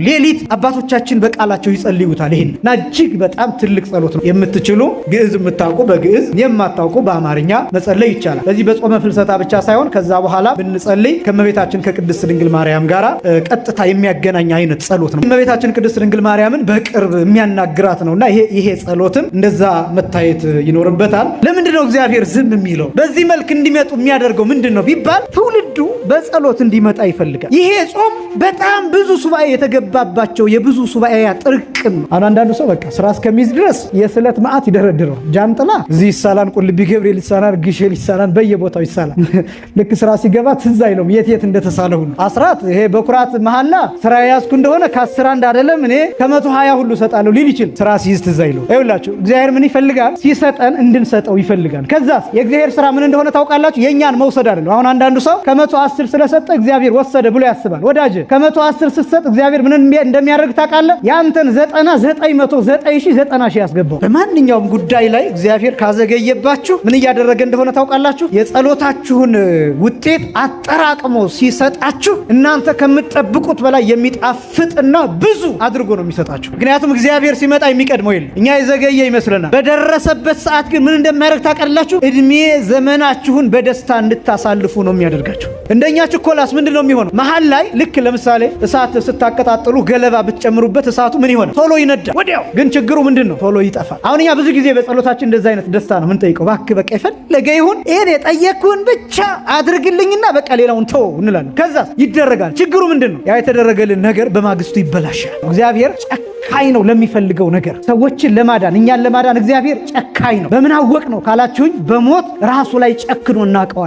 ሌሊት አባቶቻችን በቃላቸው ይጸልዩታል። ይሄንና እጅግ በጣም ትልቅ ጸሎት ነው። የምትችሉ ግዕዝ የምታውቁ በግዕዝ የማታውቁ በአማርኛ መጸለይ ይቻላል። ስለዚህ በጾመ ፍልሰታ ብቻ ሳይሆን ከዛ በኋላ ብንጸልይ ከእመቤታችን ከቅድስት ድንግል ማርያም ጋራ ቀጥታ የሚያገናኝ አይነት ጸሎት ነው። እመቤታችን ቅድስት ድንግል ማርያምን በቅርብ የሚያናግራት ነውና ይሄ ጸሎትም እንደዛ መታየት ይኖርበታል። ለምንድን ነው እግዚአብሔር ዝም የሚለው? በዚህ መልክ እንዲመጡ የሚያደርገው ምንድን ነው ቢባል ትውልዱ በጸሎት እንዲመጣ ይፈልጋል። ይሄ ጾም በጣም ብዙ ሱባኤ የተገባባቸው የብዙ ሱባኤያ ጥርቅም ነው። አንዳንዱ ሰው በቃ ስራ እስከሚይዝ ድረስ የስለት መዓት ይደረድረው። ጃንጥላ እዚህ ይሳላን፣ ቁልቢ ገብርኤል ይሳላን፣ ግሼል ይሳላን፣ በየቦታው ይሳላል። ልክ ስራ ሲገባ ትዝ አይለውም የት እንደተሳለው ነው። አስራት ይሄ በኩራት መሐላ ስራ ያዝኩ እንደሆነ ከ10 አንድ አይደለም እኔ ከ120 ሁሉ ሰጣለሁ ሊል ይችል። ስራ ሲይዝ ትዝ አይለው። ይኸውላችሁ እግዚአብሔር ምን ይፈልጋል? ሲሰጠን እንድንሰጠው ይፈልጋል። ከዛስ የእግዚአብሔር ስራ ምን እንደሆነ ታውቃላችሁ? የኛን መውሰድ አይደለም። አሁን አንዳንዱ ሰው ከ110 ስለሰጠ እግዚአብሔር ወሰደ ብሎ ያስባል። ወዳጅ ከ110 ስትሰጥ እግዚአብሔር ምን እንደሚያደርግ ታውቃለህ? ያንተን 90 ሺህ ያስገባው። በማንኛውም ጉዳይ ላይ እግዚአብሔር ካዘገየባችሁ ምን እያደረገ እንደሆነ ታውቃላችሁ? የጸሎታችሁን ውጤት አጠራቅሞ ሲሰጣችሁ እናንተ ከምትጠብቁት በላይ የሚጣፍጥና ብዙ አድርጎ ነው የሚሰጣችሁ። ምክንያቱም እግዚአብሔር ሲመጣ የሚቀድመው የለም። እኛ የዘገየ ይመስለናል። በደረሰበት ሰዓት ግን ምን እንደሚያደርግ ታውቃላችሁ? እድሜ ዘመናችሁን በደስታ እንድታሳልፉ ነው የሚያደርጋችሁ። እንደኛ ችኮላስ ምንድን ነው የሚሆነው? መሀል ላይ ልክ ለምሳሌ እሳት ስታቀጣጥሉ ገለባ ብትጨምሩበት እሳቱ ምን ይሆናል? ቶሎ ይነዳል ወዲያው። ግን ችግሩ ምንድን ነው? ቶሎ ይጠፋል። አሁን እኛ ብዙ ጊዜ በጸሎታችን እንደዛ አይነት ደስታ ነው የምንጠይቀው። እባክህ በቃ የፈለገ ይሁን ይሄን የጠየቅኩህን ብቻ አድርግልኝና በቃ ሌላውን ተው እንላለን። ከዛ ይደረጋል። ችግሩ ምንድን ነው? ያ የተደረገልን ነገር በማግስቱ ይበላሻል። እግዚአብሔር ጨካኝ ነው ለሚፈልገው ነገር። ሰዎችን ለማዳን እኛን ለማዳን እግዚአብሔር ጨካኝ ነው። በምን አወቅ ነው ካላችሁኝ፣ በሞት ራሱ ላይ ጨክኖ እናውቀዋለን።